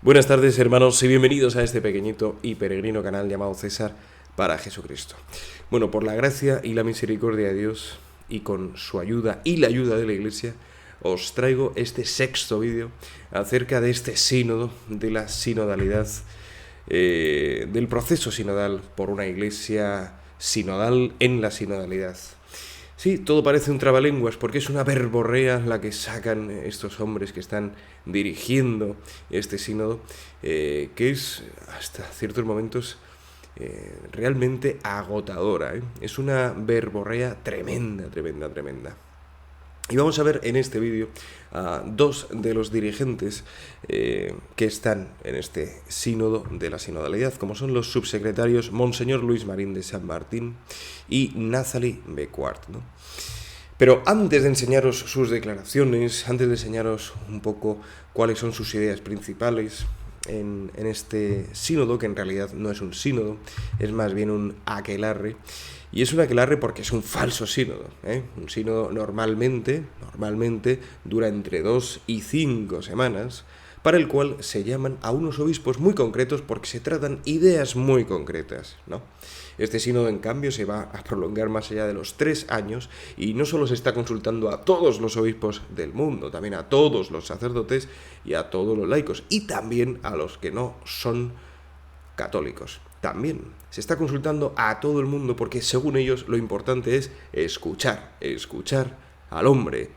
Buenas tardes, hermanos, y bienvenidos a este pequeñito y peregrino canal llamado César para Jesucristo. Bueno, por la gracia y la misericordia de Dios y con su ayuda y la ayuda de la Iglesia, os traigo este sexto vídeo acerca de este sínodo, de la sinodalidad, del proceso sinodal por una Iglesia sinodal en la sinodalidad. Sí, todo parece un trabalenguas porque es una verborrea la que sacan estos hombres que están dirigiendo este sínodo, que es hasta ciertos momentos realmente agotadora. Es una verborrea tremenda. Y vamos a ver en este vídeo a dos de los dirigentes que están en este sínodo de la sinodalidad, como son los subsecretarios Monseñor Luis Marín de San Martín y Nathalie Becquart, ¿no? Pero antes de enseñaros sus declaraciones, antes de enseñaros un poco cuáles son sus ideas principales en este sínodo, que en realidad no es un sínodo, es más bien un aquelarre. Y es un aquelarre porque es un falso sínodo, ¿eh? Un sínodo normalmente dura entre 2 y 5 semanas, para el cual se llaman a unos obispos muy concretos porque se tratan ideas muy concretas, ¿no? Este sínodo, en cambio, se va a prolongar más allá de los 3 años y no solo se está consultando a todos los obispos del mundo, también a todos los sacerdotes y a todos los laicos, y también a los que no son católicos. También se está consultando a todo el mundo porque, según ellos, lo importante es escuchar al hombre,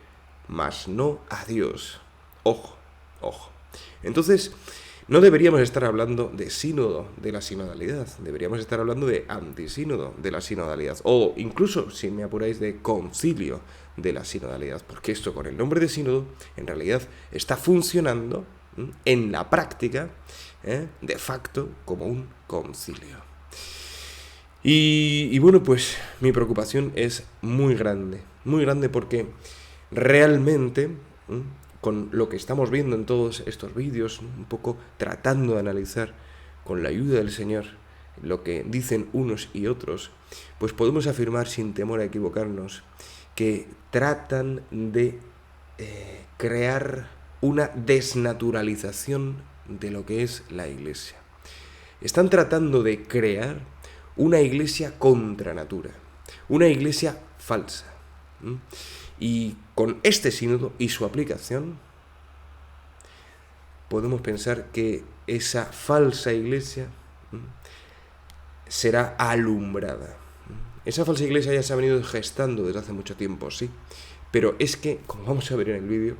mas no a Dios. Ojo. Entonces, no deberíamos estar hablando de sínodo de la sinodalidad, deberíamos estar hablando de antisínodo de la sinodalidad, o incluso, si me apuráis, de concilio de la sinodalidad, porque esto con el nombre de sínodo, en realidad, está funcionando en la práctica, de facto, como un concilio. Y bueno, pues mi preocupación es muy grande porque realmente, con lo que estamos viendo en todos estos vídeos, un poco tratando de analizar con la ayuda del Señor lo que dicen unos y otros, pues podemos afirmar sin temor a equivocarnos que tratan de crear una desnaturalización de lo que es la Iglesia. Están tratando de crear una Iglesia contra natura, una Iglesia falsa. Y con este sínodo y su aplicación, podemos pensar que esa falsa Iglesia será alumbrada. Esa falsa Iglesia ya se ha venido gestando desde hace mucho tiempo, sí, pero es que, como vamos a ver en el vídeo,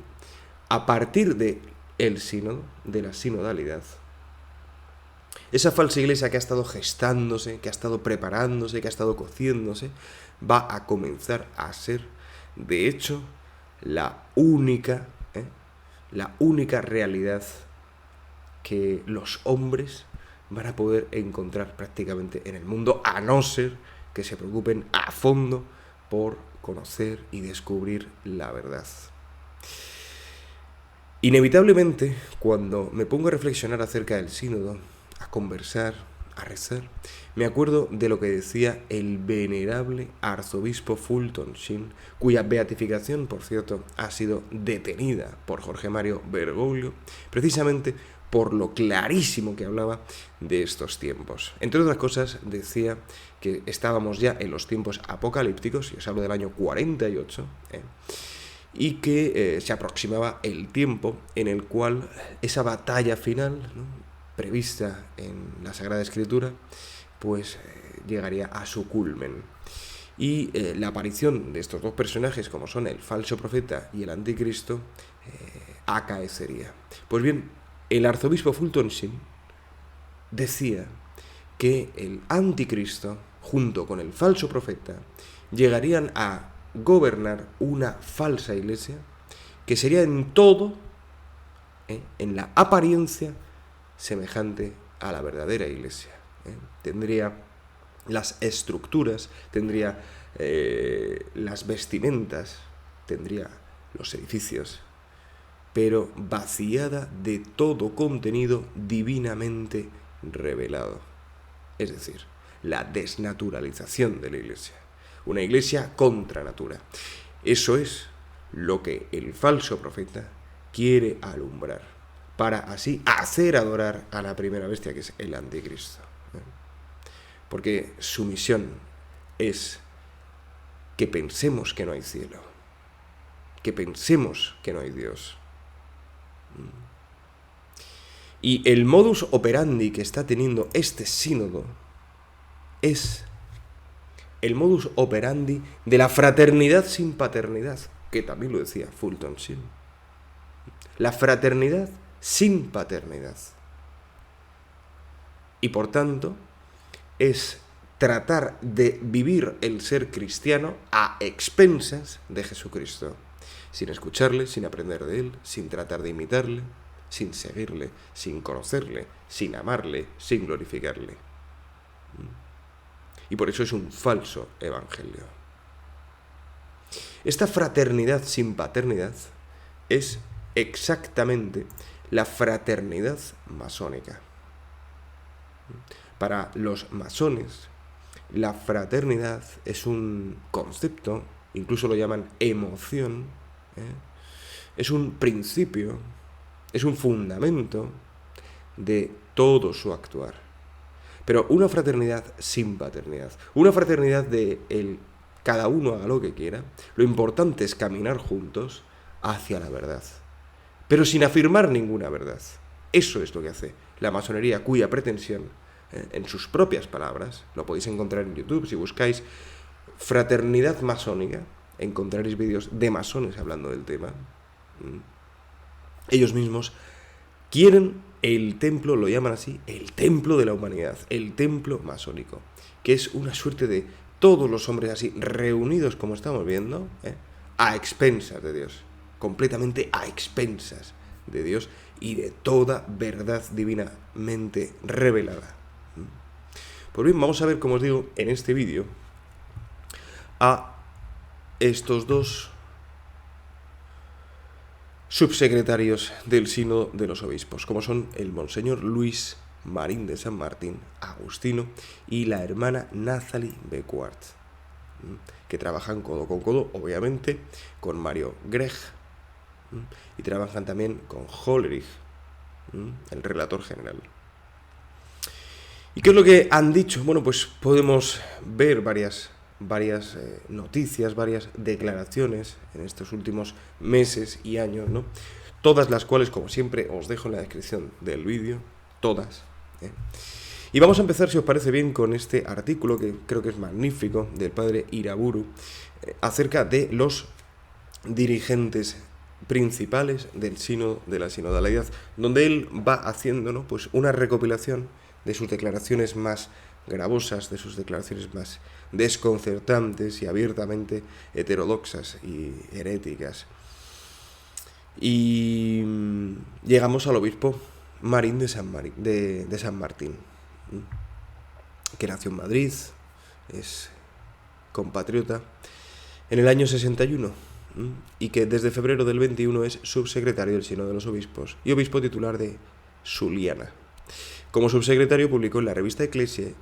a partir de el sínodo, de la sinodalidad, esa falsa Iglesia que ha estado gestándose, que ha estado preparándose, que ha estado cociéndose, va a comenzar a ser, de hecho, la única realidad que los hombres van a poder encontrar prácticamente en el mundo, a no ser que se preocupen a fondo por conocer y descubrir la verdad. Inevitablemente, cuando me pongo a reflexionar acerca del sínodo, a conversar, a rezar, me acuerdo de lo que decía el venerable arzobispo Fulton Sheen, cuya beatificación, por cierto, ha sido detenida por Jorge Mario Bergoglio, precisamente por lo clarísimo que hablaba de estos tiempos. Entre otras cosas, decía que estábamos ya en los tiempos apocalípticos, y os hablo del año 48, y que se aproximaba el tiempo en el cual esa batalla final, ¿no?, prevista en la Sagrada Escritura, pues llegaría a su culmen. Y la aparición de estos dos personajes, como son el falso profeta y el anticristo, acaecería. Pues bien, el arzobispo Fulton Sheen decía que el anticristo, junto con el falso profeta, llegarían a gobernar una falsa iglesia que sería en todo, en la apariencia, semejante a la verdadera iglesia. Tendría las estructuras, tendría las vestimentas, tendría los edificios, pero vaciada de todo contenido divinamente revelado. Es decir, la desnaturalización de la iglesia. Una iglesia contra natura. Eso es lo que el falso profeta quiere alumbrar, para así hacer adorar a la primera bestia, que es el anticristo. Porque su misión es que pensemos que no hay cielo, que pensemos que no hay Dios. Y el modus operandi que está teniendo este sínodo es el modus operandi de la fraternidad sin paternidad, que también lo decía Fulton Sheen. La fraternidad sin paternidad. Y por tanto, es tratar de vivir el ser cristiano a expensas de Jesucristo, sin escucharle, sin aprender de él, sin tratar de imitarle, sin seguirle, sin conocerle, sin amarle, sin glorificarle. Y por eso es un falso evangelio. Esta fraternidad sin paternidad es exactamente la fraternidad masónica. Para los masones, la fraternidad es un concepto, incluso lo llaman emoción, es un principio, es un fundamento de todo su actuar. Pero una fraternidad sin paternidad, una fraternidad de cada uno haga lo que quiera, lo importante es caminar juntos hacia la verdad, pero sin afirmar ninguna verdad. Eso es lo que hace la masonería, cuya pretensión, en sus propias palabras, lo podéis encontrar en YouTube, si buscáis fraternidad masónica, encontraréis vídeos de masones hablando del tema. Ellos mismos quieren el templo, lo llaman así, el templo de la humanidad, el templo masónico, que es una suerte de todos los hombres así reunidos, como estamos viendo, a expensas de Dios, completamente a expensas de Dios y de toda verdad divinamente revelada. Pues bien, vamos a ver, como os digo, en este vídeo, a estos dos subsecretarios del Sínodo de los Obispos, como son el Monseñor Luis Marín de San Martín, agustino, y la hermana Nathalie Becquart, que trabajan codo con codo, obviamente, con Mario Grech, y trabajan también con Hollerich, el relator general. ¿Y qué es lo que han dicho? Bueno, pues podemos ver varias noticias, varias declaraciones en estos últimos meses y años, ¿no? Todas las cuales, como siempre, os dejo en la descripción del vídeo, todas. Y vamos a empezar, si os parece bien, con este artículo que creo que es magnífico, del padre Iraburu, acerca de los dirigentes principales del sínodo, de la sinodalidad, donde él va haciendo, ¿no?, pues una recopilación de sus declaraciones más gravosas, de sus declaraciones más desconcertantes y abiertamente heterodoxas y heréticas. Y llegamos al obispo Marín de San Martín, que nació en Madrid, es compatriota, en el año 61, y que desde febrero del 21 es subsecretario del Sínodo de los Obispos y obispo titular de Suliana. Como subsecretario publicó en la revista Ecclesia,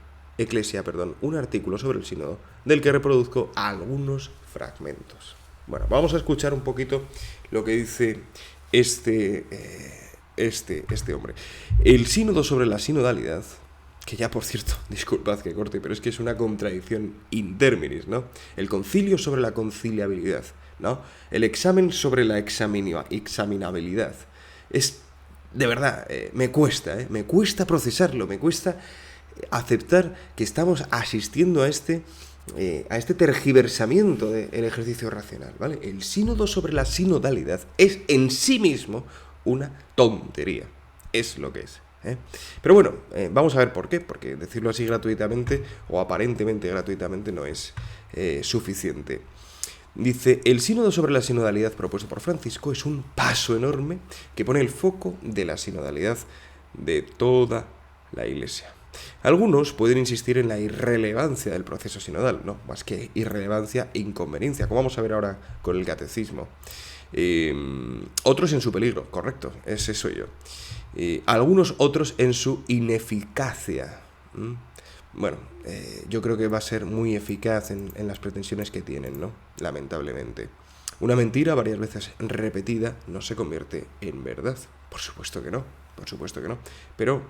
un artículo sobre el sínodo, del que reproduzco algunos fragmentos. Bueno, vamos a escuchar un poquito lo que dice este hombre. El sínodo sobre la sinodalidad, que ya, por cierto, disculpad que corte, pero es que es una contradicción in terminis, ¿no? El concilio sobre la conciliabilidad, ¿no? El examen sobre la examinabilidad. Es, de verdad, me cuesta procesarlo, me cuesta aceptar que estamos asistiendo a este tergiversamiento del ejercicio racional, ¿vale? El sínodo sobre la sinodalidad es en sí mismo una tontería, es lo que es. Pero bueno, vamos a ver por qué, porque decirlo así gratuitamente o aparentemente gratuitamente no es suficiente. Dice, el sínodo sobre la sinodalidad propuesto por Francisco es un paso enorme que pone el foco de la sinodalidad de toda la Iglesia. Algunos pueden insistir en la irrelevancia del proceso sinodal, no, más que irrelevancia, inconveniencia, como vamos a ver ahora con el catecismo. Otros en su peligro, correcto, ese soy yo. Algunos otros en su ineficacia. Bueno, yo creo que va a ser muy eficaz en las pretensiones que tienen, ¿no? Lamentablemente. Una mentira varias veces repetida no se convierte en verdad. Por supuesto que no. por supuesto que no, pero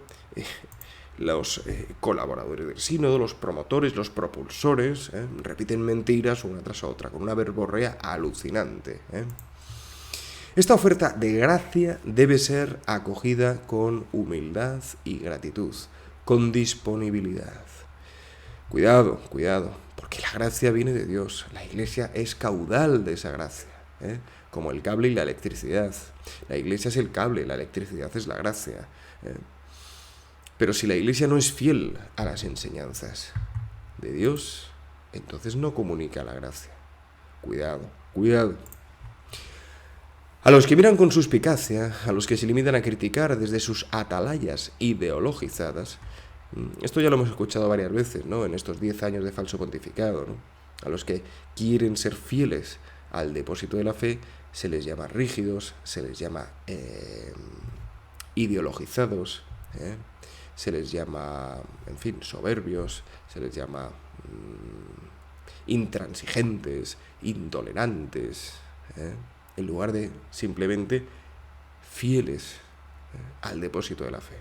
los colaboradores del sínodo, los promotores, los propulsores, repiten mentiras una tras otra, con una verborrea alucinante. Esta oferta de gracia debe ser acogida con humildad y gratitud, con disponibilidad. Cuidado, porque la gracia viene de Dios. La Iglesia es caudal de esa gracia, como el cable y la electricidad. La Iglesia es el cable, la electricidad es la gracia. Pero si la Iglesia no es fiel a las enseñanzas de Dios, entonces no comunica la gracia. Cuidado. A los que miran con suspicacia, a los que se limitan a criticar desde sus atalayas ideologizadas, esto ya lo hemos escuchado varias veces, ¿no?, en estos 10 años de falso pontificado, ¿no? A los que quieren ser fieles al depósito de la fe, se les llama rígidos, se les llama ideologizados, se les llama, en fin, soberbios, se les llama intransigentes, intolerantes, en lugar de simplemente fieles al depósito de la fe.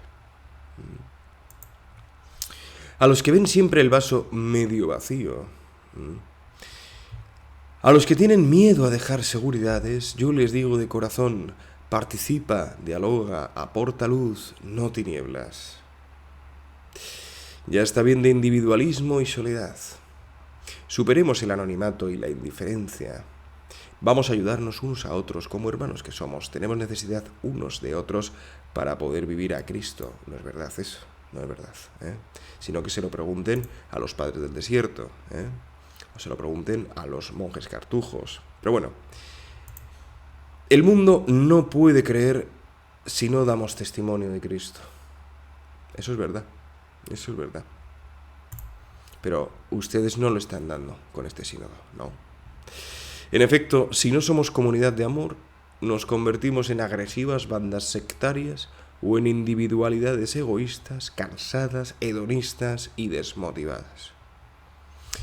A los que ven siempre el vaso medio vacío, a los que tienen miedo a dejar seguridades, yo les digo de corazón: participa, dialoga, aporta luz, no tinieblas. Ya está bien de individualismo y soledad. Superemos el anonimato y la indiferencia. Vamos a ayudarnos unos a otros como hermanos que somos. Tenemos necesidad unos de otros para poder vivir a Cristo. No es verdad eso, no es verdad. Sino que se lo pregunten a los padres del desierto, o se lo pregunten a los monjes cartujos. Pero bueno, el mundo no puede creer si no damos testimonio de Cristo. Eso es verdad. Pero ustedes no lo están dando con este sínodo, ¿no? En efecto, si no somos comunidad de amor, nos convertimos en agresivas bandas sectarias o en individualidades egoístas, cansadas, hedonistas y desmotivadas.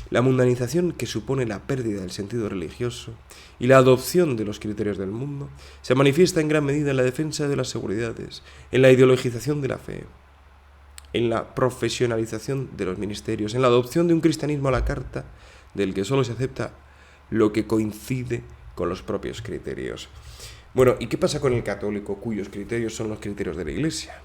La mundanización que supone la pérdida del sentido religioso y la adopción de los criterios del mundo se manifiesta en gran medida en la defensa de las seguridades, en la ideologización de la fe, en la profesionalización de los ministerios, en la adopción de un cristianismo a la carta, del que solo se acepta lo que coincide con los propios criterios. Bueno, ¿y qué pasa con el católico cuyos criterios son los criterios de la Iglesia?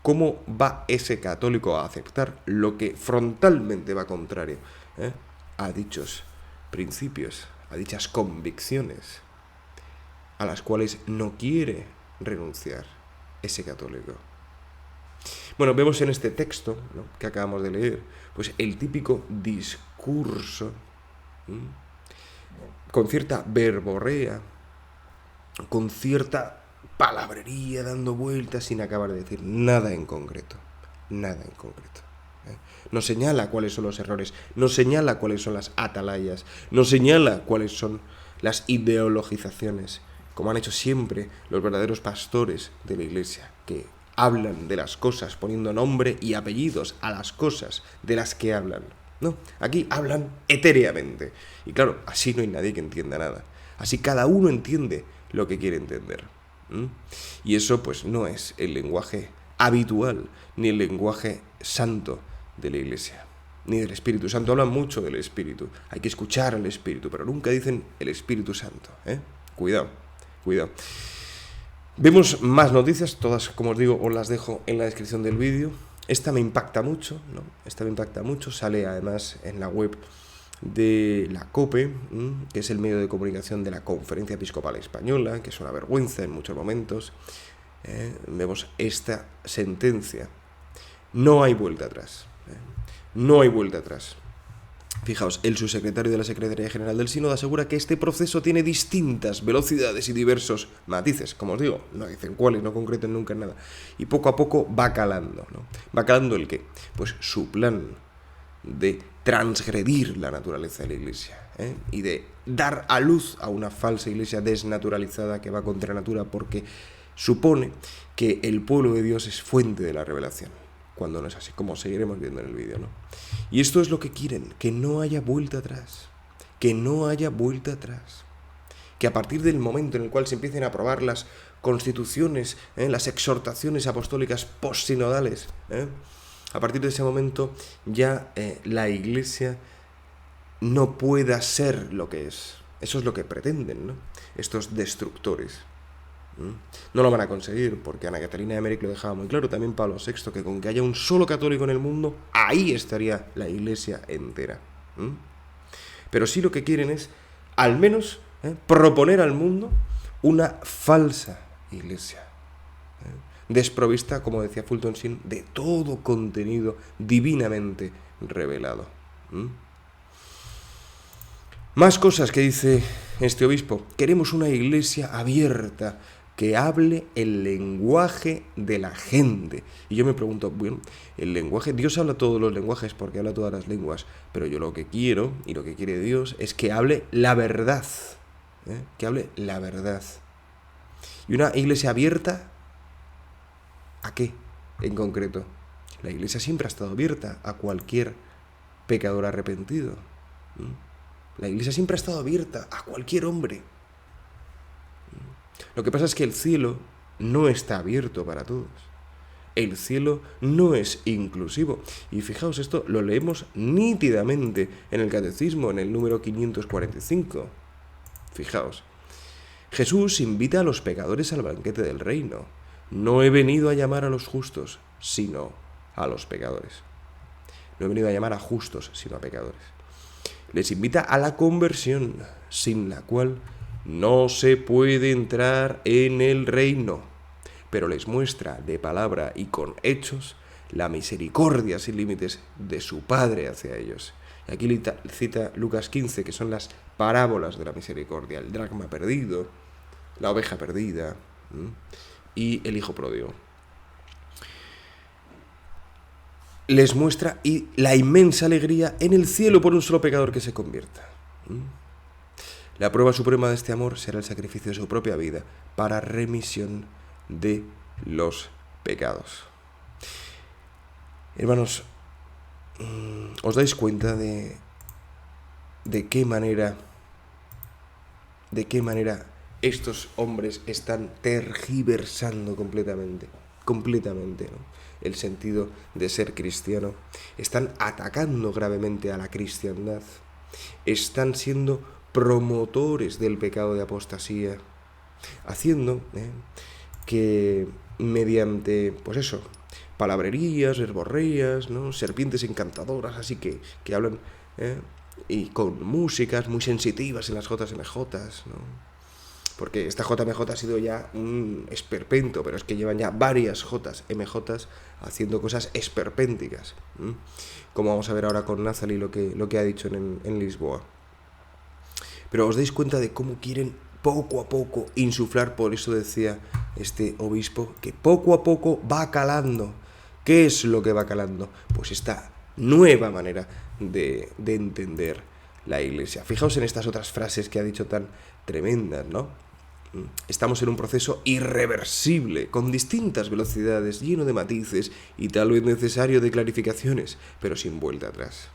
¿Cómo va ese católico a aceptar lo que frontalmente va contrario a dichos principios, a dichas convicciones, a las cuales no quiere renunciar ese católico? Bueno, vemos en este texto, ¿no?, que acabamos de leer, pues el típico discurso con cierta verborrea, con cierta palabrería dando vueltas sin acabar de decir nada en concreto. Nos señala cuáles son los errores, nos señala cuáles son las atalayas, nos señala cuáles son las ideologizaciones, como han hecho siempre los verdaderos pastores de la Iglesia, que hablan de las cosas poniendo nombre y apellidos a las cosas de las que hablan. No, aquí hablan etéreamente. Y claro, así no hay nadie que entienda nada. Así cada uno entiende lo que quiere entender. Y eso pues no es el lenguaje habitual, ni el lenguaje santo de la Iglesia, ni del Espíritu Santo. Hablan mucho del Espíritu. Hay que escuchar al Espíritu, pero nunca dicen el Espíritu Santo. Cuidado. Vemos más noticias, todas, como os digo, os las dejo en la descripción del vídeo. Esta me impacta mucho, sale además en la web de la COPE, que es el medio de comunicación de la Conferencia Episcopal Española, que es una vergüenza en muchos momentos. Vemos esta sentencia. No hay vuelta atrás. Fijaos, el subsecretario de la Secretaría General del Sínodo asegura que este proceso tiene distintas velocidades y diversos matices. Como os digo, no dicen cuáles, no concretan nunca nada. Y poco a poco va calando, ¿no? ¿Va calando el qué? Pues su plan de transgredir la naturaleza de la Iglesia, y de dar a luz a una falsa Iglesia desnaturalizada que va contra natura porque supone que el pueblo de Dios es fuente de la revelación, cuando no es así, como seguiremos viendo en el vídeo, ¿no? Y esto es lo que quieren, que no haya vuelta atrás, que a partir del momento en el cual se empiecen a aprobar las constituciones, las exhortaciones apostólicas postsinodales. A partir de ese momento ya la Iglesia no pueda ser lo que es. Eso es lo que pretenden, ¿no?, estos destructores. No lo van a conseguir, porque Ana Catalina de Emmerich lo dejaba muy claro, también Pablo VI, que con que haya un solo católico en el mundo, ahí estaría la Iglesia entera. Pero sí lo que quieren es, al menos, proponer al mundo una falsa Iglesia, desprovista, como decía Fulton Sheen, de todo contenido divinamente revelado. Más cosas que dice este obispo. Queremos una Iglesia abierta, que hable el lenguaje de la gente. Y yo me pregunto, bueno, el lenguaje, Dios habla todos los lenguajes porque habla todas las lenguas, pero yo lo que quiero y lo que quiere Dios es que hable la verdad, que hable la verdad. Y una Iglesia abierta, ¿a qué en concreto? La Iglesia siempre ha estado abierta a cualquier pecador arrepentido. La Iglesia siempre ha estado abierta a cualquier hombre. Lo que pasa es que el cielo no está abierto para todos. El cielo no es inclusivo. Y fijaos, esto lo leemos nítidamente en el Catecismo, en el número 545. Fijaos. Jesús invita a los pecadores al banquete del reino. No he venido a llamar a los justos, sino a los pecadores. No he venido a llamar a justos, sino a pecadores. Les invita a la conversión, sin la cual no se puede entrar en el reino, pero les muestra de palabra y con hechos la misericordia sin límites de su Padre hacia ellos. Y aquí cita Lucas 15, que son las parábolas de la misericordia: el dracma perdido, la oveja perdida y el hijo pródigo. Les muestra la inmensa alegría en el cielo por un solo pecador que se convierta. La prueba suprema de este amor será el sacrificio de su propia vida para remisión de los pecados. Hermanos, ¿os dais cuenta de qué manera estos hombres están tergiversando completamente, ¿no?, el sentido de ser cristiano? Están atacando gravemente a la cristiandad. Están siendo promotores del pecado de apostasía, haciendo que mediante, pues eso, palabrerías, verborreas, ¿no?, serpientes encantadoras, así que hablan, y con músicas muy sensitivas en las JMJ, ¿no? Porque esta JMJ ha sido ya un esperpento, pero es que llevan ya varias JMJ haciendo cosas esperpénticas, como vamos a ver ahora con Nathalie lo que ha dicho en Lisboa. Pero os dais cuenta de cómo quieren poco a poco insuflar, por eso decía este obispo, que poco a poco va calando. ¿Qué es lo que va calando? Pues esta nueva manera de entender la Iglesia. Fijaos en estas otras frases que ha dicho tan tremendas, ¿no? Estamos en un proceso irreversible, con distintas velocidades, lleno de matices y tal vez necesario de clarificaciones, pero sin vuelta atrás.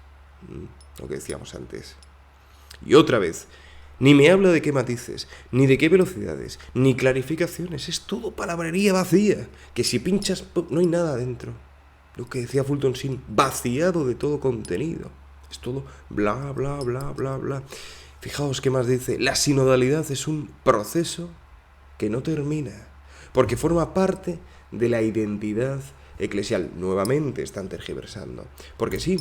Lo que decíamos antes. Y otra vez, ni me habla de qué matices, ni de qué velocidades, ni clarificaciones. Es todo palabrería vacía, que si pinchas no hay nada dentro. Lo que decía Fulton Sheen, vaciado de todo contenido. Es todo bla, bla, bla, bla, bla. Fijaos qué más dice. La sinodalidad es un proceso que no termina, porque forma parte de la identidad eclesial. Nuevamente están tergiversando. Porque sí,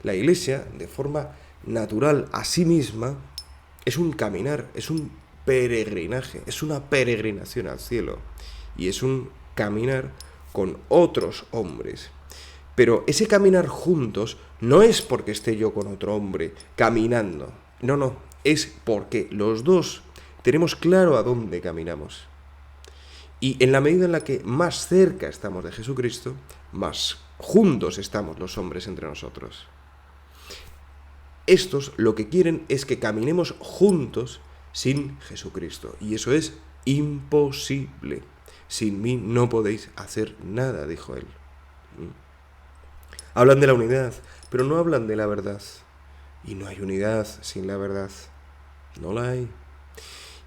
la Iglesia, de forma natural a sí misma, es un caminar, es un peregrinaje, es una peregrinación al cielo. Y es un caminar con otros hombres. Pero ese caminar juntos no es porque esté yo con otro hombre caminando. No. Es porque los dos tenemos claro a dónde caminamos. Y en la medida en la que más cerca estamos de Jesucristo, más juntos estamos los hombres entre nosotros. Estos lo que quieren es que caminemos juntos sin Jesucristo. Y eso es imposible. Sin mí no podéis hacer nada, dijo él. Hablan de la unidad, pero no hablan de la verdad. Y no hay unidad sin la verdad. No la hay.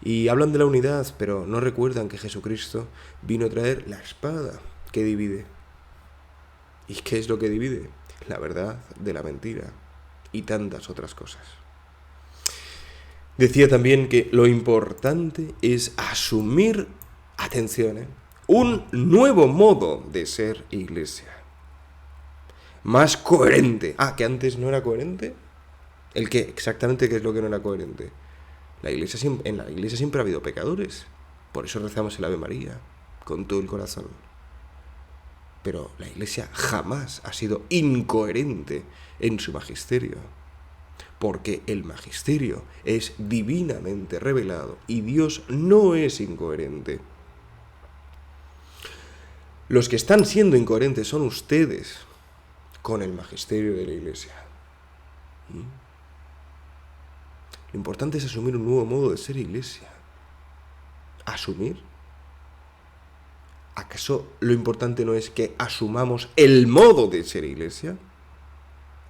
Y hablan de la unidad, pero no recuerdan que Jesucristo vino a traer la espada que divide. ¿Y qué es lo que divide? La verdad de la mentira y tantas otras cosas. Decía también que lo importante es asumir, atención, un nuevo modo de ser iglesia. Más coherente. ¿Que antes no era coherente? ¿El qué? Exactamente qué es lo que no era coherente. En la iglesia siempre ha habido pecadores. Por eso rezamos el Ave María, con todo el corazón. Pero la iglesia jamás ha sido incoherente en su magisterio. Porque el magisterio es divinamente revelado y Dios no es incoherente. Los que están siendo incoherentes son ustedes con el magisterio de la iglesia. Lo importante es asumir un nuevo modo de ser iglesia. ¿Asumir? ¿Acaso lo importante no es que asumamos el modo de ser iglesia?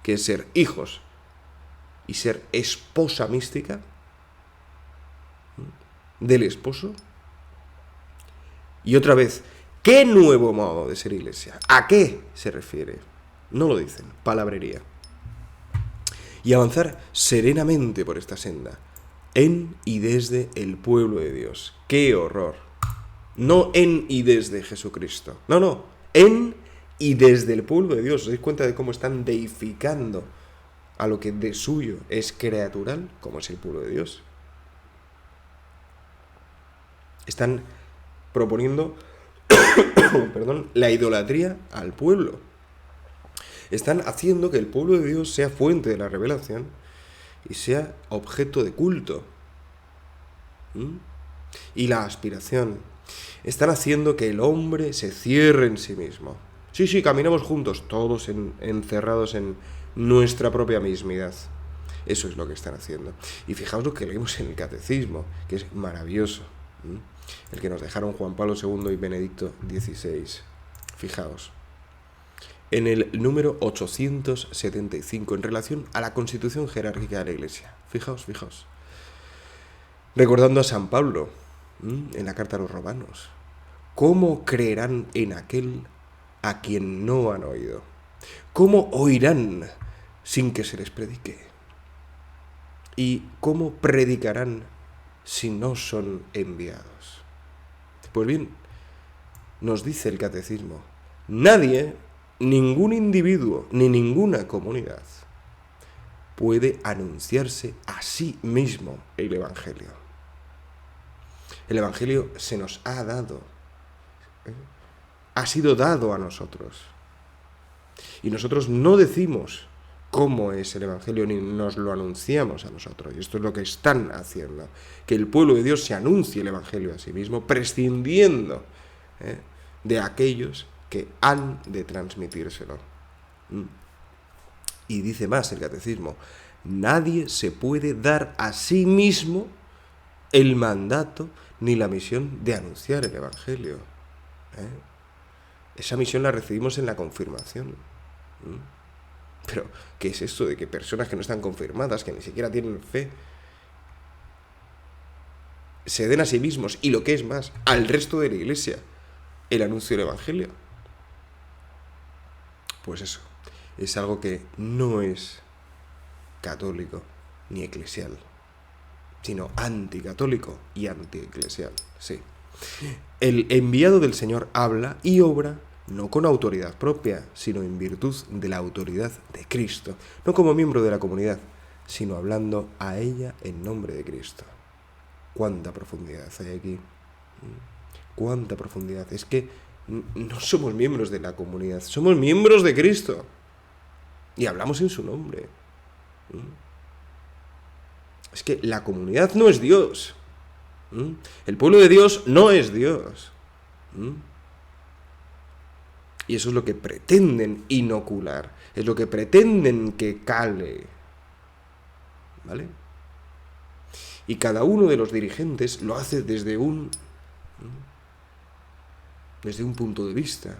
Que es ser hijos y ser esposa mística del esposo. Y otra vez, ¿qué nuevo modo de ser iglesia? ¿A qué se refiere? No lo dicen, palabrería. Y avanzar serenamente por esta senda, en y desde el pueblo de Dios. ¡Qué horror! No en y desde Jesucristo. No, en y desde el pueblo de Dios. ¿Os dais cuenta de cómo están deificando a lo que de suyo es creatural, como es el pueblo de Dios? Están proponiendo la idolatría al pueblo. Están haciendo que el pueblo de Dios sea fuente de la revelación y sea objeto de culto. Y la aspiración. Están haciendo que el hombre se cierre en sí mismo. Sí, caminamos juntos, todos encerrados en nuestra propia mismidad. Eso es lo que están haciendo. Y fijaos lo que leemos en el Catecismo, que es maravilloso. El que nos dejaron Juan Pablo II y Benedicto XVI. Fijaos. En el número 875, en relación a la constitución jerárquica de la Iglesia. Fijaos. Recordando a San Pablo, en la carta a los Romanos. ¿Cómo creerán en aquel a quien no han oído? ¿Cómo oirán sin que se les predique? ¿Y cómo predicarán si no son enviados? Pues bien, nos dice el Catecismo, nadie, ningún individuo, ni ninguna comunidad puede anunciarse a sí mismo el Evangelio. El Evangelio se nos ha dado, ha sido dado a nosotros. Y nosotros no decimos cómo es el Evangelio, ni nos lo anunciamos a nosotros. Y esto es lo que están haciendo, que el pueblo de Dios se anuncie el Evangelio a sí mismo, prescindiendo de aquellos que han de transmitírselo. Y dice más el Catecismo, nadie se puede dar a sí mismo el mandato ni la misión de anunciar el Evangelio. Esa misión la recibimos en la confirmación. Pero, ¿qué es esto de que personas que no están confirmadas, que ni siquiera tienen fe, se den a sí mismos, y lo que es más, al resto de la Iglesia, el anuncio del Evangelio? Pues eso, es algo que no es católico ni eclesial, sino anticatólico y antieclesial, sí. El enviado del Señor habla y obra no con autoridad propia, sino en virtud de la autoridad de Cristo, no como miembro de la comunidad, sino hablando a ella en nombre de Cristo. ¿Cuánta profundidad hay aquí? ¿Cuánta profundidad? Es que no somos miembros de la comunidad, somos miembros de Cristo y hablamos en su nombre. Es que la comunidad no es Dios. El pueblo de Dios no es Dios. Y eso es lo que pretenden inocular, es lo que pretenden que cale. ¿Vale? Y cada uno de los dirigentes lo hace desde un punto de vista.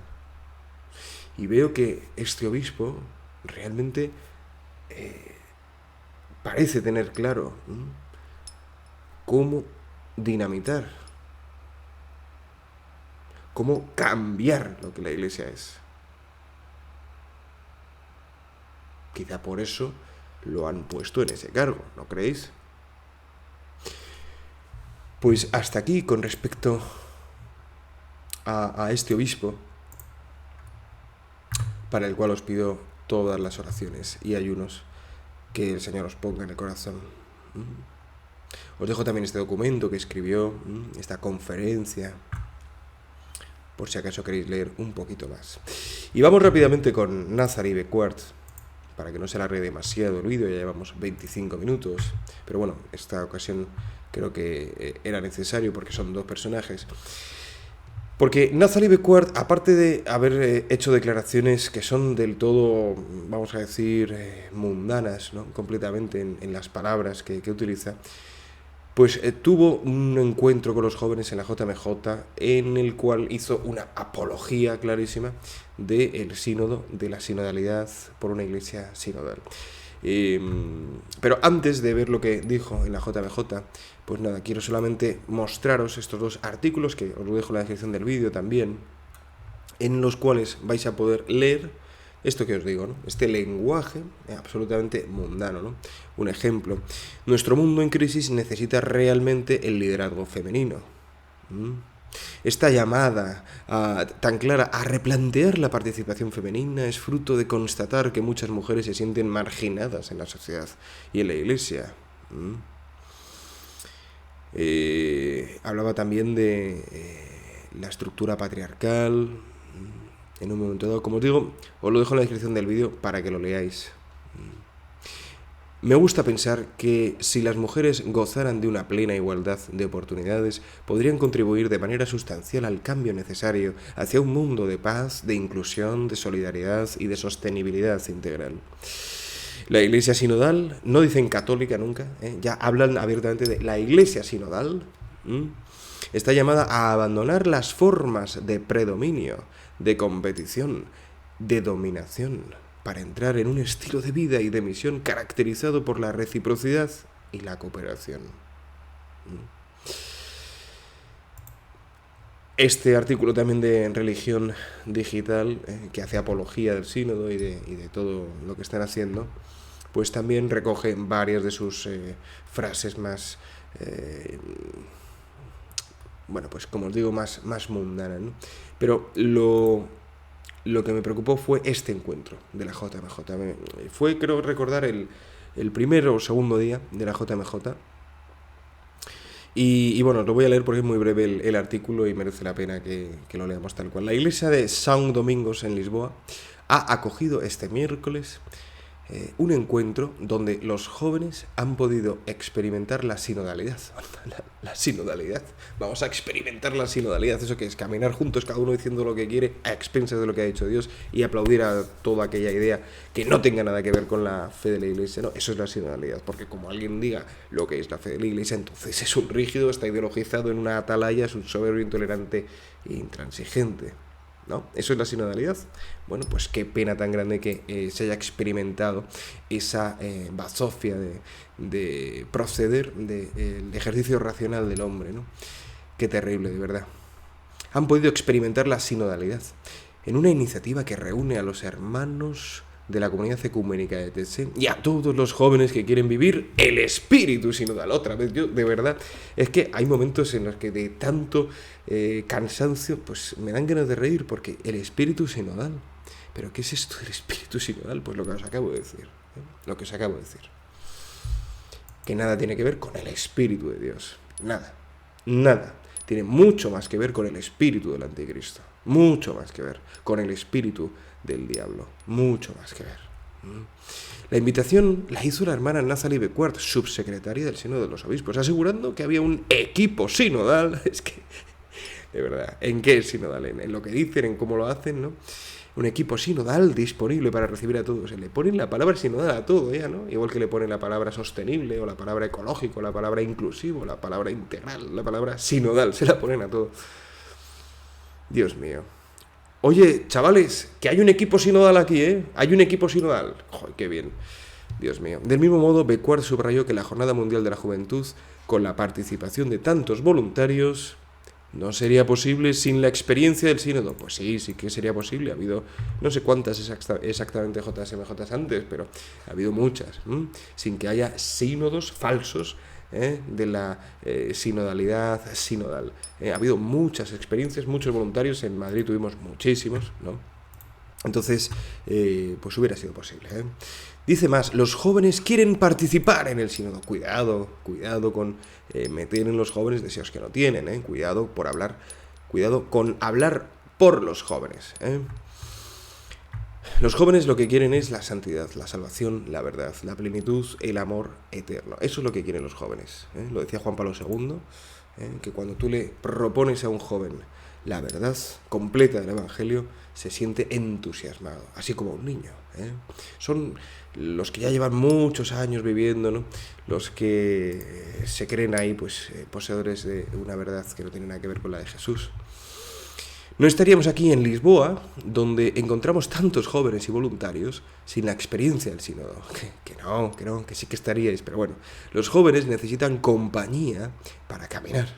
Y veo que este obispo realmente parece tener claro cómo dinamitar, cómo cambiar lo que la Iglesia es. Quizá por eso lo han puesto en ese cargo, ¿no creéis? Pues hasta aquí con respecto a este obispo, para el cual os pido todas las oraciones y ayunos que el Señor os ponga en el corazón. Os dejo también este documento que escribió, esta conferencia, por si acaso queréis leer un poquito más. Y vamos rápidamente con Nazari Bequart, para que no se alargue demasiado el vídeo, ya llevamos 25 minutos, pero bueno, esta ocasión creo que era necesario porque son dos personajes. Porque Nazari Bequart, aparte de haber hecho declaraciones que son del todo, vamos a decir, mundanas, ¿no?, completamente en las palabras que utiliza, pues tuvo un encuentro con los jóvenes en la JMJ en el cual hizo una apología clarísima del sínodo, de la sinodalidad por una iglesia sinodal. Pero antes de ver lo que dijo en la JMJ, pues nada, quiero solamente mostraros estos dos artículos, que os lo dejo en la descripción del vídeo también, en los cuales vais a poder leer esto que os digo, ¿no?, este lenguaje absolutamente mundano, ¿no? Un ejemplo: nuestro mundo en crisis necesita realmente el liderazgo femenino. Esta llamada tan clara a replantear la participación femenina es fruto de constatar que muchas mujeres se sienten marginadas en la sociedad y en la iglesia. Hablaba también de la estructura patriarcal. En un momento dado, como os digo, os lo dejo en la descripción del vídeo para que lo leáis. Me gusta pensar que si las mujeres gozaran de una plena igualdad de oportunidades, podrían contribuir de manera sustancial al cambio necesario hacia un mundo de paz, de inclusión, de solidaridad y de sostenibilidad integral. La Iglesia sinodal, no dicen católica nunca, ya hablan abiertamente de la Iglesia sinodal, está llamada a abandonar las formas de predominio, de competición, de dominación, para entrar en un estilo de vida y de misión caracterizado por la reciprocidad y la cooperación. Este artículo también de Religión Digital, que hace apología del sínodo y de todo lo que están haciendo, pues también recoge varias de sus frases más, bueno, pues como os digo, más mundanas, ¿no? Pero lo que me preocupó fue este encuentro de la JMJ. Fue, creo recordar, el primer o segundo día de la JMJ. Y bueno, lo voy a leer porque es muy breve el artículo y merece la pena que lo leamos tal cual. La iglesia de São Domingos en Lisboa ha acogido este miércoles un encuentro donde los jóvenes han podido experimentar la sinodalidad. La sinodalidad. Vamos a experimentar la sinodalidad. Eso que es caminar juntos, cada uno diciendo lo que quiere, a expensas de lo que ha dicho Dios, y aplaudir a toda aquella idea que no tenga nada que ver con la fe de la Iglesia. No, eso es la sinodalidad. Porque como alguien diga lo que es la fe de la Iglesia, entonces es un rígido, está ideologizado en una atalaya, es un soberbio, intolerante e intransigente, ¿no? Eso es la sinodalidad. Bueno, pues qué pena tan grande que se haya experimentado esa bazofia de proceder del ejercicio racional del hombre, ¿no? Qué terrible, de verdad. Han podido experimentar la sinodalidad en una iniciativa que reúne a los hermanos de la comunidad ecuménica de Tese y a todos los jóvenes que quieren vivir el espíritu sinodal. Otra vez, yo de verdad, es que hay momentos en los que de tanto cansancio, pues me dan ganas de reír, porque el espíritu sinodal. ¿Pero qué es esto del espíritu sinodal? Pues lo que os acabo de decir, lo que os acabo de decir. Que nada tiene que ver con el espíritu de Dios. Nada. Tiene mucho más que ver con el espíritu del anticristo. Mucho más que ver con el espíritu del diablo. Mucho más que ver. La invitación la hizo la hermana Nazari Bequart, subsecretaria del Sínodo de los Obispos, asegurando que había un equipo sinodal. Es que, de verdad, ¿en qué es sinodal? En lo que dicen, en cómo lo hacen, ¿no? Un equipo sinodal disponible para recibir a todos. Se le ponen la palabra sinodal a todo, ya, ¿no? Igual que le ponen la palabra sostenible, o la palabra ecológico, la palabra inclusivo, la palabra integral, la palabra sinodal, se la ponen a todo. Dios mío. Oye, chavales, que hay un equipo sinodal aquí, ¿eh? Hay un equipo sinodal. Joder, qué bien. Dios mío. Del mismo modo, Bequart subrayó que la Jornada Mundial de la Juventud, con la participación de tantos voluntarios, no sería posible sin la experiencia del sínodo. Pues sí, sí que sería posible. Ha habido no sé cuántas exactamente JSMJ antes, pero ha habido muchas. Sin que haya sínodos falsos de la sinodalidad sinodal. Ha habido muchas experiencias, muchos voluntarios. En Madrid tuvimos muchísimos, ¿no? Entonces, pues hubiera sido posible. Dice más, los jóvenes quieren participar en el sínodo. Cuidado con meter en los jóvenes deseos que no tienen. Cuidado con hablar por los jóvenes. Los jóvenes lo que quieren es la santidad, la salvación, la verdad, la plenitud, el amor eterno. Eso es lo que quieren los jóvenes. Lo decía Juan Pablo II, que cuando tú le propones a un joven la verdad completa del Evangelio, se siente entusiasmado, así como un niño. Son los que ya llevan muchos años viviendo, ¿no? Los que se creen ahí, pues, poseedores de una verdad que no tiene nada que ver con la de Jesús. No estaríamos aquí en Lisboa, donde encontramos tantos jóvenes y voluntarios, sin la experiencia del sínodo. Que sí que estaríais, pero bueno, los jóvenes necesitan compañía para caminar.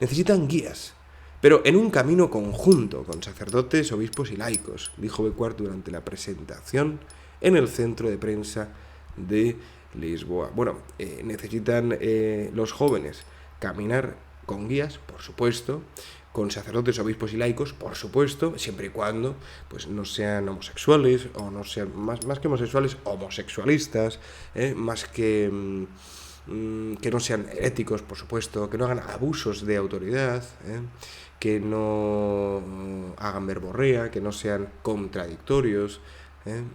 Necesitan guías, pero en un camino conjunto con sacerdotes, obispos y laicos, dijo Bequart durante la presentación en el centro de prensa de Lisboa. Bueno, necesitan los jóvenes caminar con guías, por supuesto, con sacerdotes, obispos y laicos, por supuesto, siempre y cuando pues no sean homosexuales, o no sean, más que homosexuales, homosexualistas, más que no sean heréticos, por supuesto, que no hagan abusos de autoridad, que no hagan verborrea, que no sean contradictorios.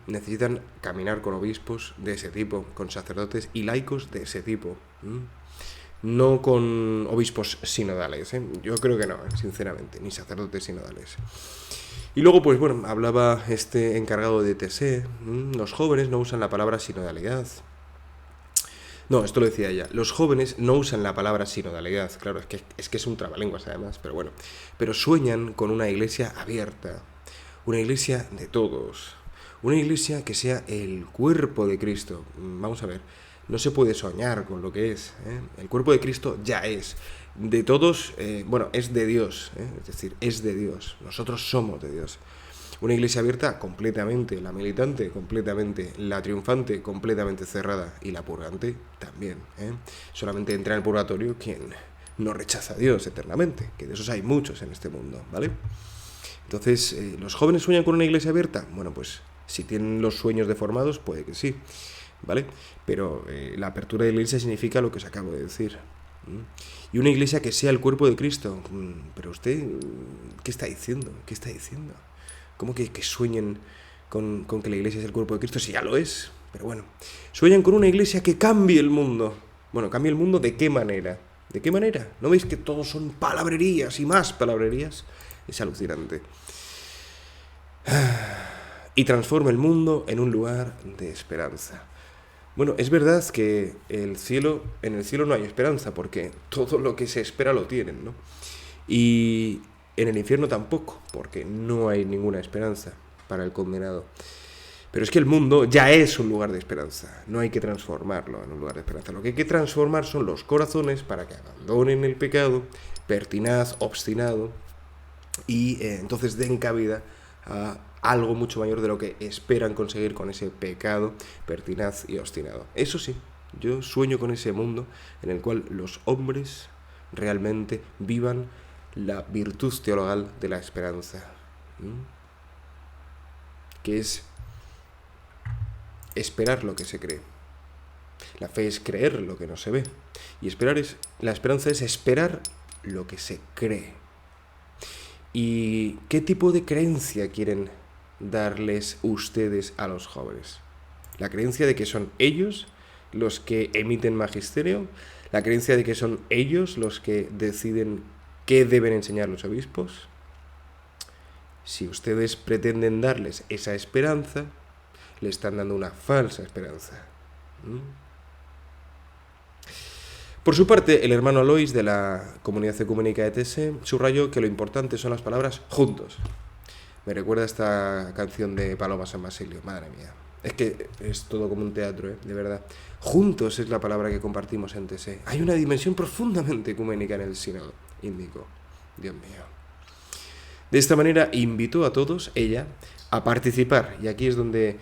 Necesitan caminar con obispos de ese tipo, con sacerdotes y laicos de ese tipo. No con obispos sinodales, yo creo que no, sinceramente, ni sacerdotes sinodales. Y luego, pues bueno, hablaba este encargado de TC, los jóvenes no usan la palabra sinodalidad. No, esto lo decía ella. Los jóvenes no usan la palabra sinodalidad. Claro, es que es un trabalenguas además, pero bueno. Pero sueñan con una iglesia abierta, una iglesia de todos, una iglesia que sea el cuerpo de Cristo. Vamos a ver, no se puede soñar con lo que es. El cuerpo de Cristo ya es. De todos, es de Dios. Es decir, es de Dios. Nosotros somos de Dios. Una iglesia abierta completamente, la militante completamente, la triunfante completamente cerrada y la purgante también. Solamente entra en el purgatorio quien no rechaza a Dios eternamente, que de esos hay muchos en este mundo, ¿vale? Entonces, ¿los jóvenes sueñan con una iglesia abierta? Bueno, pues si tienen los sueños deformados, puede que sí, ¿vale? Pero la apertura de la iglesia significa lo que os acabo de decir. Y una iglesia que sea el cuerpo de Cristo. Pero usted, ¿qué está diciendo? ¿Qué está diciendo? ¿Cómo que sueñen con que la iglesia es el cuerpo de Cristo? Si ya lo es, pero bueno. Sueñan con una iglesia que cambie el mundo. Bueno, ¿cambie el mundo de qué manera? ¿De qué manera? ¿No veis que todos son palabrerías y más palabrerías? Es alucinante. Y transforma el mundo en un lugar de esperanza. Bueno, es verdad que en el cielo no hay esperanza, porque todo lo que se espera lo tienen, ¿no? Y en el infierno tampoco, porque no hay ninguna esperanza para el condenado. Pero es que el mundo ya es un lugar de esperanza, no hay que transformarlo en un lugar de esperanza. Lo que hay que transformar son los corazones para que abandonen el pecado, pertinaz, obstinado, y entonces den cabida a algo mucho mayor de lo que esperan conseguir con ese pecado pertinaz y obstinado. Eso sí, yo sueño con ese mundo en el cual los hombres realmente vivan la virtud teologal de la esperanza, que es esperar lo que se cree. La fe es creer lo que no se ve, y la esperanza es esperar lo que se cree. ¿Y qué tipo de creencia quieren darles ustedes a los jóvenes? ¿La creencia de que son ellos los que emiten magisterio? ¿La creencia de que son ellos los que deciden qué deben enseñar los obispos? Si ustedes pretenden darles esa esperanza, le están dando una falsa esperanza. Por su parte, el hermano Alois de la Comunidad Ecuménica de TS subrayó que lo importante son las palabras juntos. Me recuerda esta canción de Paloma San Basilio, madre mía. Es que es todo como un teatro, de verdad. Juntos es la palabra que compartimos en TSE. Hay una dimensión profundamente ecuménica en el sínodo, indicó. Dios mío. De esta manera invitó a todos, ella, a participar. Y aquí es donde,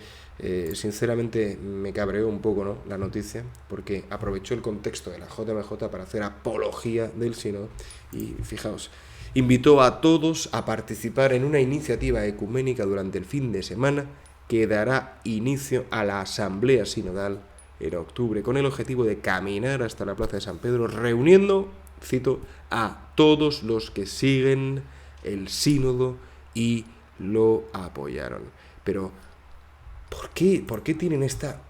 sinceramente, me cabreó un poco, ¿no?, la noticia, porque aprovechó el contexto de la JMJ para hacer apología del sínodo. Y fijaos, invitó a todos a participar en una iniciativa ecuménica durante el fin de semana que dará inicio a la Asamblea Sinodal en octubre, con el objetivo de caminar hasta la Plaza de San Pedro, reuniendo, cito, a todos los que siguen el sínodo y lo apoyaron. Pero, ¿por qué tienen esta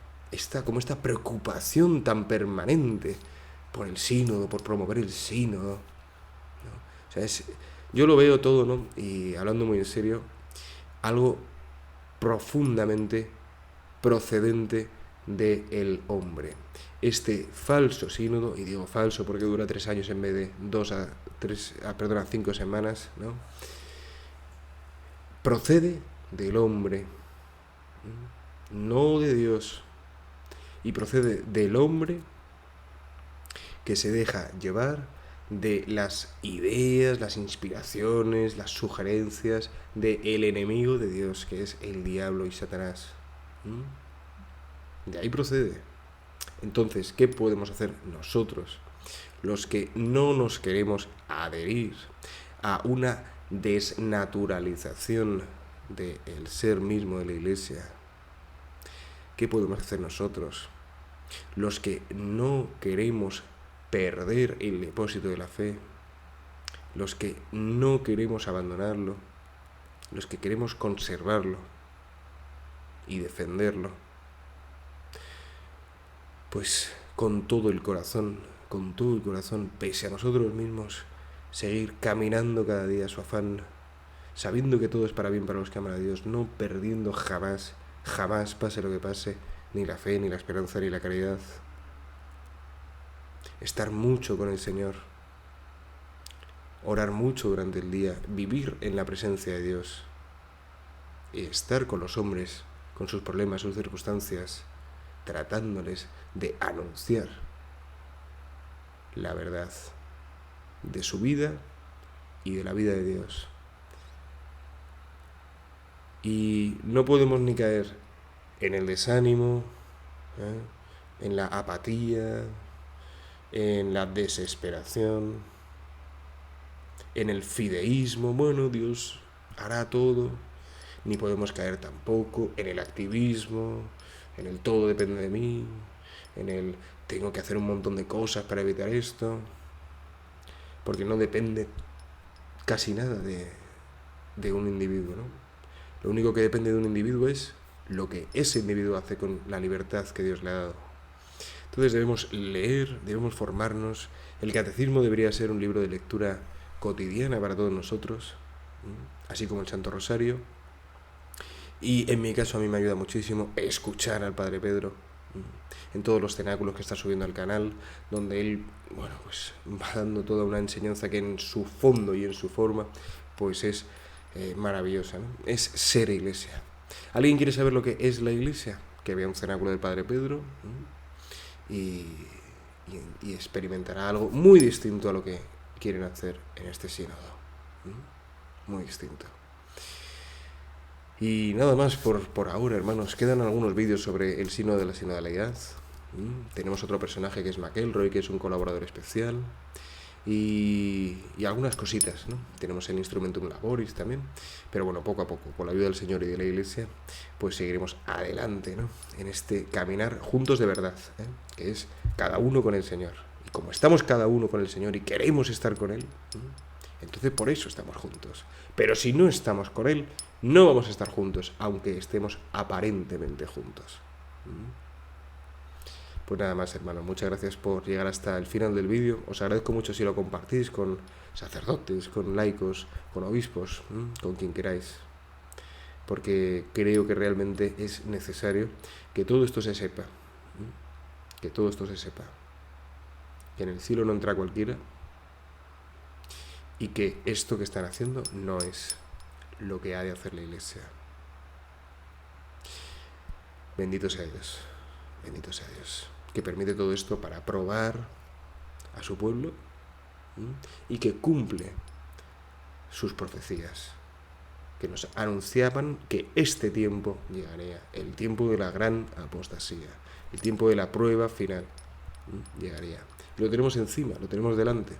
preocupación tan permanente por el sínodo, por promover el sínodo? ¿No? O sea, yo lo veo todo, ¿no?, y hablando muy en serio, algo profundamente procedente del hombre. Este falso sínodo, y digo falso porque dura 3 años en vez de 5 semanas, ¿no?, procede del hombre, no de Dios, y procede del hombre que se deja llevar de las ideas, las inspiraciones, las sugerencias del enemigo de Dios, que es el diablo y Satanás. De ahí procede. Entonces, ¿qué podemos hacer nosotros, los que no nos queremos adherir a una desnaturalización del ser mismo de la Iglesia? ¿Qué podemos hacer nosotros, los que no queremos perder el depósito de la fe, los que no queremos abandonarlo, los que queremos conservarlo y defenderlo? Pues con todo el corazón, pese a nosotros mismos, seguir caminando cada día a su afán, sabiendo que todo es para bien para los que aman a Dios, no perdiendo jamás, pase lo que pase, ni la fe, ni la esperanza, ni la caridad. Estar mucho con el Señor, orar mucho durante el día, vivir en la presencia de Dios y estar con los hombres, con sus problemas, sus circunstancias, tratándoles de anunciar la verdad de su vida y de la vida de Dios. Y no podemos ni caer en el desánimo, en la apatía, en la desesperación, en el fideísmo, bueno, Dios hará todo. Ni podemos caer tampoco en el activismo, en el todo depende de mí, en el tengo que hacer un montón de cosas para evitar esto, porque no depende casi nada de un individuo, ¿no? Lo único que depende de un individuo es lo que ese individuo hace con la libertad que Dios le ha dado. Entonces debemos leer, debemos formarnos. El catecismo debería ser un libro de lectura cotidiana para todos nosotros, así como el Santo Rosario. Y en mi caso a mí me ayuda muchísimo escuchar al Padre Pedro en todos los cenáculos que está subiendo al canal, donde él, bueno, pues va dando toda una enseñanza que en su fondo y en su forma, pues es maravillosa, ¿no? Es ser iglesia. ¿Alguien quiere saber lo que es la iglesia? Que vea un cenáculo del Padre Pedro y experimentará algo muy distinto a lo que quieren hacer en este sínodo. Muy distinto. Y nada más por ahora, hermanos. Quedan algunos vídeos sobre el sínodo de la sinodalidad. Tenemos otro personaje que es McElroy, que es un colaborador especial. Y algunas cositas, ¿no? Tenemos el Instrumentum Laboris también. Pero bueno, poco a poco, con la ayuda del Señor y de la Iglesia, pues seguiremos adelante, ¿no?, en este caminar juntos de verdad, que es cada uno con el Señor. Y como estamos cada uno con el Señor y queremos estar con Él, entonces por eso estamos juntos. Pero si no estamos con Él, no vamos a estar juntos, aunque estemos aparentemente juntos. Pues nada más, hermano, muchas gracias por llegar hasta el final del vídeo. Os agradezco mucho si lo compartís con sacerdotes, con laicos, con obispos, con quien queráis, porque creo que realmente es necesario que todo esto se sepa, que todo esto se sepa, que en el cielo no entra cualquiera y que esto que están haciendo no es lo que ha de hacer la Iglesia. Bendito sea Dios, que permite todo esto para probar a su pueblo y que cumple sus profecías, que nos anunciaban que este tiempo llegaría, el tiempo de la gran apostasía, el tiempo de la prueba final llegaría. Y lo tenemos encima, lo tenemos delante.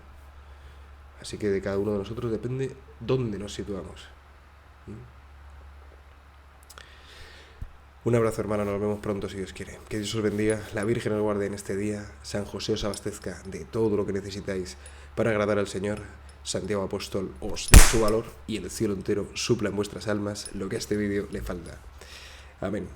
Así que de cada uno de nosotros depende dónde nos situamos. Un abrazo, hermano, nos vemos pronto si Dios quiere. Que Dios os bendiga, la Virgen os guarde en este día, San José os abastezca de todo lo que necesitáis para agradar al Señor, Santiago Apóstol os dé su valor y el cielo entero supla en vuestras almas lo que a este vídeo le falta. Amén.